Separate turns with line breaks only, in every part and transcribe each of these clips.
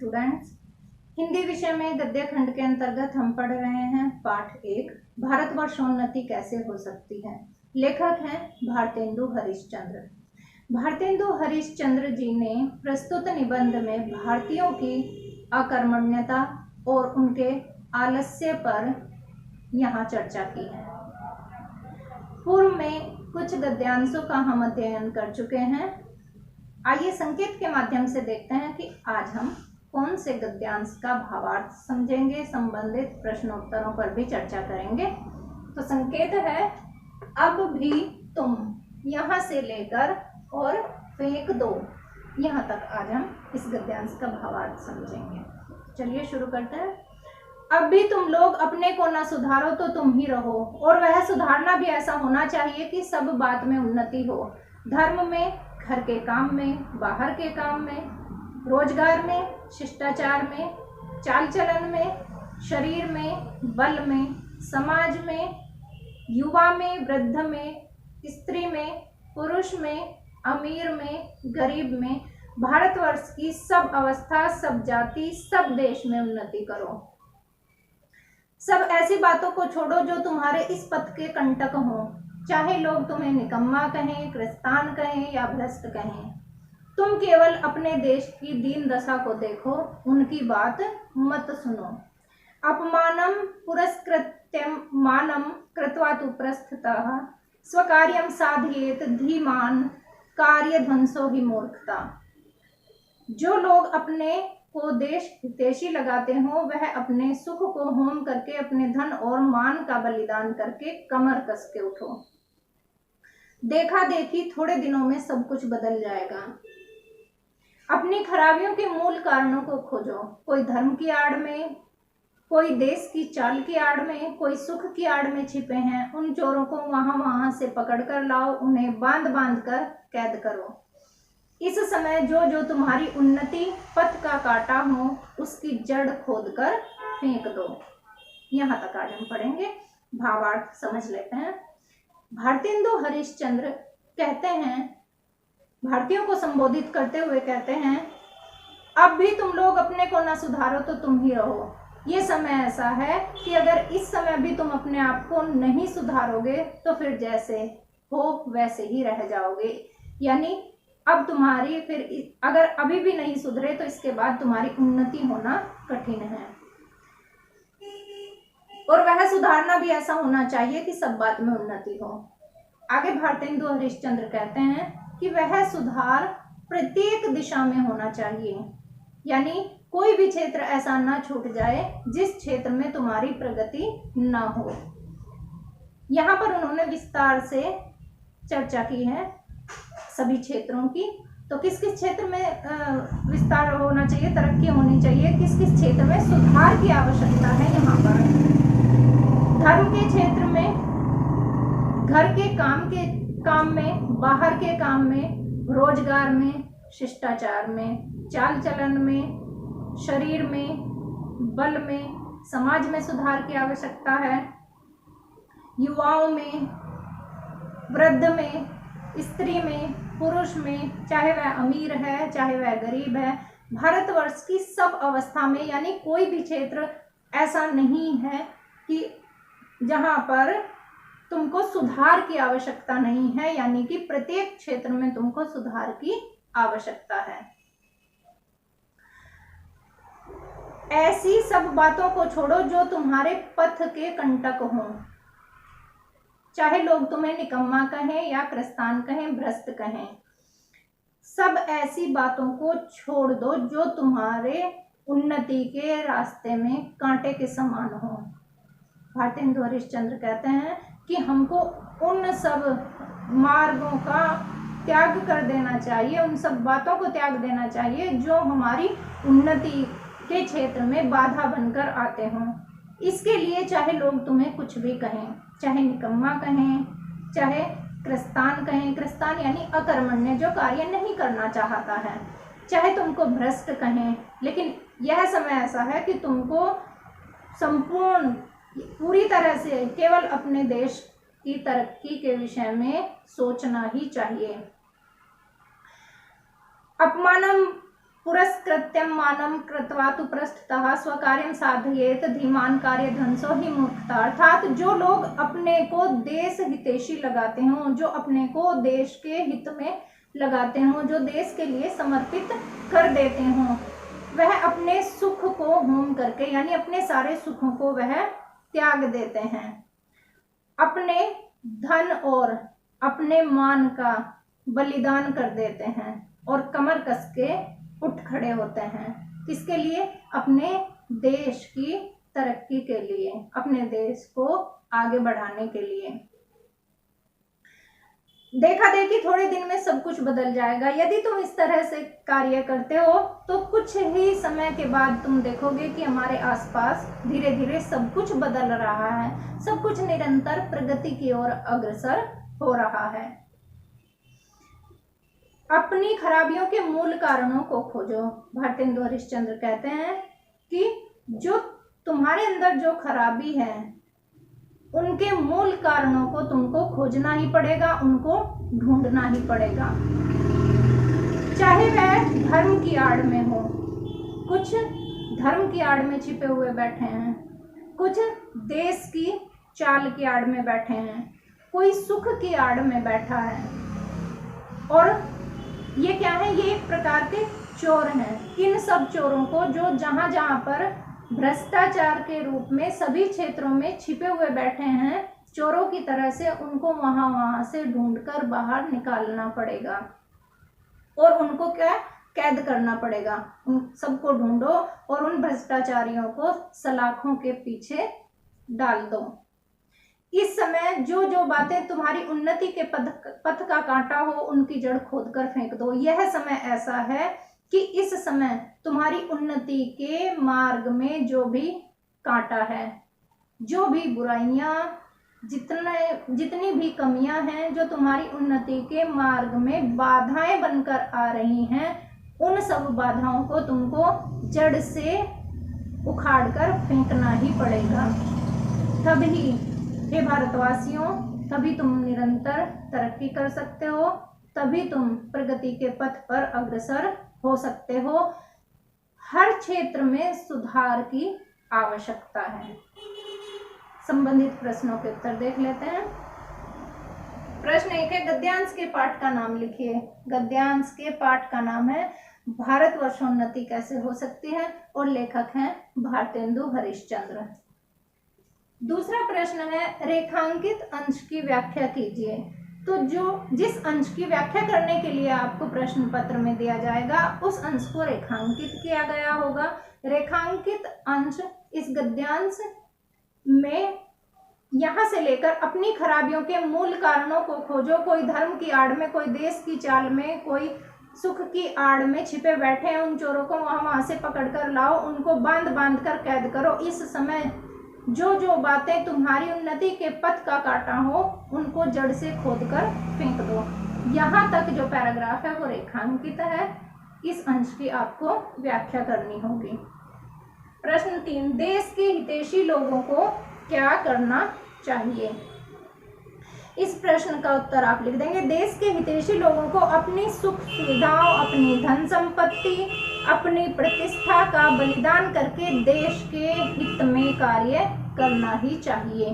Students, Hindi विषय में गद्य खंड के अंतर्गत हम पढ़ रहे हैं पाठ 1 भारतवर्षोन्नति कैसे हो सकती है। लेखक हैं भारतेंदु हरिश्चंद्र। भारतेंदु हरिश्चंद्र जी ने प्रस्तुत निबंध में भारतीयों की अकर्मण्यता और उनके आलस्य पर यहाँ चर्चा की है। पूर्व में कुछ गद्यांशों का हम अध्ययन कर चुके हैं। आइए संकेत के माध्यम से देखते हैं कि आज हम कौन से गद्यांश का भावार्थ समझेंगे। संबंधित प्रश्नोत्तरों पर भी चर्चा करेंगे। तो संकेत है, अब भी तुम यहाँ से लेकर और फेंक दो, यहाँ तक आज हम इस गद्यांश का भावार्थ समझेंगे। चलिए शुरू करते हैं। अब भी तुम लोग अपने को न सुधारो तो तुम ही रहो, और वह सुधारना भी ऐसा होना चाहिए कि सब बात में उन्नति हो। धर्म में, घर के काम में, बाहर के काम में, रोजगार में, शिष्टाचार में, चाल चलन में, शरीर में, बल में, समाज में, युवा में, वृद्ध में, स्त्री में, पुरुष में, अमीर में, गरीब में, भारतवर्ष की सब अवस्था, सब जाति, सब देश में उन्नति करो। सब ऐसी बातों को छोड़ो जो तुम्हारे इस पथ के कंटक हों, चाहे लोग तुम्हें निकम्मा कहें, क्रिस्तान कहें या भ्रष्ट कहें। तुम केवल अपने देश की दीन दशा को देखो, उनकी बात मत सुनो। अपमानम पुरस्कृत्यम मानम कृत्वा तु प्रस्थतः स्वकार्यम साधयेत धीमान कार्यध्वंसो ही मूर्खता। जो लोग अपने को देश हितैषी लगाते हो, वह अपने सुख को होम करके, अपने धन और मान का बलिदान करके कमर कस के उठो। देखा देखी थोड़े दिनों में सब कुछ बदल जाएगा। अपनी खराबियों के मूल कारणों को खोजो। कोई धर्म की आड़ में, कोई देश की चाल की आड़ में, कोई सुख की आड़ में छिपे हैं। उन चोरों को वहां से पकड़ कर लाओ, उन्हें बांध बांध कर कैद करो। इस समय जो जो तुम्हारी उन्नति पथ का कांटा हो, उसकी जड़ खोदकर फेंक दो। यहाँ तक आज हम पढ़ेंगे। भावार्थ समझ लेते हैं। भारतेंदु हरिश्चंद्र कहते हैं, भारतीयों को संबोधित करते हुए कहते हैं, अब भी तुम लोग अपने को न सुधारो तो तुम ही रहो। ये समय ऐसा है कि अगर इस समय भी तुम अपने आप को नहीं सुधारोगे तो फिर जैसे हो वैसे ही रह जाओगे। यानी अब तुम्हारी फिर अगर अभी भी नहीं सुधरे तो इसके बाद तुम्हारी उन्नति होना कठिन है। और वह सुधारना भी ऐसा होना चाहिए कि सब बात में उन्नति हो। आगे भारतेंदु हरिश्चंद्र कहते हैं कि वह सुधार प्रत्येक दिशा में होना चाहिए। यानी कोई भी क्षेत्र ऐसा ना छूट जाए जिस क्षेत्र में तुम्हारी प्रगति ना हो। यहाँ पर उन्होंने विस्तार से चर्चा की है सभी क्षेत्रों की। तो किस किस क्षेत्र में विस्तार होना चाहिए, तरक्की होनी चाहिए, किस किस क्षेत्र में सुधार की आवश्यकता है। यहाँ पर धर्म के क्षेत्र में, घर के काम में, बाहर के काम में, रोजगार में, शिष्टाचार में, चाल चलन में, शरीर में, बल में, समाज में सुधार की आवश्यकता है। युवाओं में, वृद्ध में, स्त्री में, पुरुष में, चाहे वह अमीर है चाहे वह गरीब है, भारतवर्ष की सब अवस्था में। यानी कोई भी क्षेत्र ऐसा नहीं है कि जहां पर तुमको सुधार की आवश्यकता नहीं है। यानी कि प्रत्येक क्षेत्र में तुमको सुधार की आवश्यकता है। ऐसी सब बातों को छोड़ो जो तुम्हारे पथ के कंटक हों, चाहे लोग तुम्हें निकम्मा कहें या क्रिस्तान कहें, भ्रष्ट कहें। सब ऐसी बातों को छोड़ दो जो तुम्हारे उन्नति के रास्ते में कांटे के समान हो। भारतेंदु हरिश्चंद्र कहते हैं कि हमको उन सब मार्गों का त्याग कर देना चाहिए, उन सब बातों को त्याग देना चाहिए जो हमारी उन्नति के क्षेत्र में बाधा बनकर आते हों। इसके लिए चाहे लोग तुम्हें कुछ भी कहें, चाहे निकम्मा कहें, चाहे क्रिस्तान कहें, क्रिस्तान यानी अकर्मण्य, जो कार्य नहीं करना चाहता है, चाहे तुमको भ्रष्ट कहें, लेकिन यह समय ऐसा है कि तुमको संपूर्ण पूरी तरह से केवल अपने देश की तरक्की के विषय में सोचना ही चाहिए। अपमानम पुरस्कृत्यम मानम कृत्वा तु पृष्ठतः स्वकार्यम साधयेत धीमान कार्य धंसो ही मूर्खता। अर्थात जो लोग अपने को देश हितैषी लगाते हों, जो अपने को देश के हित में लगाते हों, जो देश के लिए समर्पित कर देते हों, वह अपने सुख को होम करके, यानी अपने सारे सुखों को वह त्याग देते हैं, अपने धन और अपने मान का बलिदान कर देते हैं और कमर कस के उठ खड़े होते हैं। किसके लिए? अपने देश की तरक्की के लिए, अपने देश को आगे बढ़ाने के लिए। देखा देखी थोड़े दिन में सब कुछ बदल जाएगा। यदि तुम इस तरह से कार्य करते हो तो कुछ ही समय के बाद तुम देखोगे कि हमारे आसपास धीरे धीरे सब कुछ बदल रहा है, सब कुछ निरंतर प्रगति की ओर अग्रसर हो रहा है। अपनी खराबियों के मूल कारणों को खोजो। भारतेंदु हरिश्चंद्र कहते हैं कि जो तुम्हारे अंदर जो खराबी है उनके मूल कारणों को तुमको खोजना ही पड़ेगा, उनको ढूंढना ही पड़ेगा। चाहे वह धर्म की आड़ में हो, कुछ धर्म की आड़ में छिपे हुए बैठे हैं, कुछ देश की चाल की आड़ में बैठे हैं, कोई सुख की आड़ में बैठा है। और ये क्या है? ये एक प्रकार के चोर हैं। इन सब चोरों को जो जहां जहां पर भ्रष्टाचार के रूप में सभी क्षेत्रों में छिपे हुए बैठे हैं, चोरों की तरह से उनको वहां से ढूंढकर बाहर निकालना पड़ेगा और उनको क्या? कैद करना पड़ेगा। उन सबको ढूंढो और उन भ्रष्टाचारियों को सलाखों के पीछे डाल दो। इस समय जो जो बातें तुम्हारी उन्नति के पथ का कांटा हो, उनकी जड़ खोदकर फेंक दो। यह समय ऐसा है कि इस समय तुम्हारी उन्नति के मार्ग में जो भी कांटा है, जो भी बुराइयां, जितनी भी कमियां हैं जो तुम्हारी उन्नति के मार्ग में बाधाएं बनकर आ रही हैं, उन सब बाधाओं को तुमको जड़ से उखाड़कर फेंकना ही पड़ेगा। तभी हे भारतवासियों, तभी तुम निरंतर तरक्की कर सकते हो, तभी तुम प्रगति के पथ पर अग्रसर हो सकते हो। हर क्षेत्र में सुधार की आवश्यकता है। संबंधित प्रश्नों के उत्तर देख लेते हैं। प्रश्न 1 है, गद्यांश के पाठ का नाम लिखिए। गद्यांश के पाठ का नाम है भारतवर्षोन्नति कैसे हो सकती है और लेखक हैं भारतेंदु हरिश्चंद्र। दूसरा प्रश्न है, रेखांकित अंश की व्याख्या कीजिए। तो जिस अंश की व्याख्या करने के लिए आपको प्रश्न पत्र में दिया जाएगा, उस अंश को रेखांकित किया गया होगा। रेखांकित अंश इस गद्यांश में यहां से लेकर अपनी खराबियों के मूल कारणों को खोजो। कोई धर्म की आड़ में, कोई देश की चाल में, कोई सुख की आड़ में छिपे बैठे हैं, उन चोरों को वहां से पकड़ कर लाओ, उनको बांध कर कैद करो। इस समय जो जो बातें तुम्हारी उन्नति के पथ का कांटा हो, उनको जड़ से खोदकर फेंक दो। यहाँ तक जो पैराग्राफ है वो रेखांकित है। इस अंश की आपको व्याख्या करनी होगी। प्रश्न 3, देश के हितैषी लोगों को क्या करना चाहिए? इस प्रश्न का उत्तर आप लिख देंगे, देश के हितैषी लोगों को अपनी सुख सुविधाओं, अपनी धन संपत्ति, अपनी प्रतिष्ठा का बलिदान करके देश के हित में कार्य करना ही चाहिए।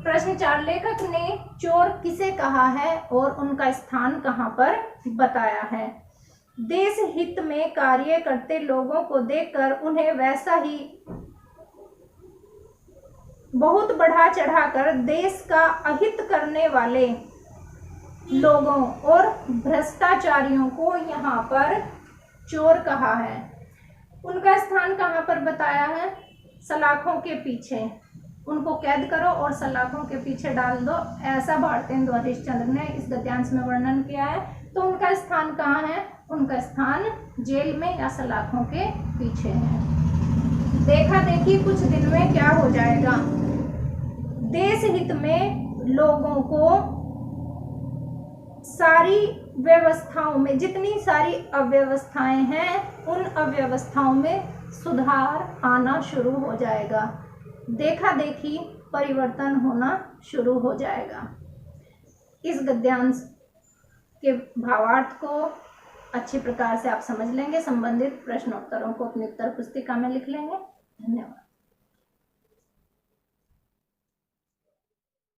प्रश्न 4, लेखक ने चोर किसे कहा है और उनका स्थान कहाँ पर बताया है? देश हित में कार्य करते लोगों को देखकर उन्हें वैसा ही बहुत बढ़ा चढ़ाकर देश का अहित करने वाले लोगों और भ्रष्टाचारियों को यहाँ पर चोर कहा है। उनका स्थान कहाँ पर बताया है? सलाखों के पीछे। उनको कैद करो और सलाखों के पीछे डाल दो, ऐसा भारतेंदु हरिश्चंद्र ने इस गद्यांश में वर्णन किया है। तो उनका स्थान कहाँ है? उनका स्थान जेल में या सलाखों के पीछे है। देखा देखी कुछ दिन में क्या हो जाएगा? देश हित में लोगों को सारी व्यवस्थाओं में, जितनी सारी अव्यवस्थाएं हैं, उन अव्यवस्थाओं में सुधार आना शुरू हो जाएगा। देखा देखी परिवर्तन होना शुरू हो जाएगा। इस गद्यांश के भावार्थ को अच्छी प्रकार से आप समझ लेंगे। संबंधित प्रश्नोत्तरों को अपनी उत्तर पुस्तिका में लिख लेंगे। धन्यवाद।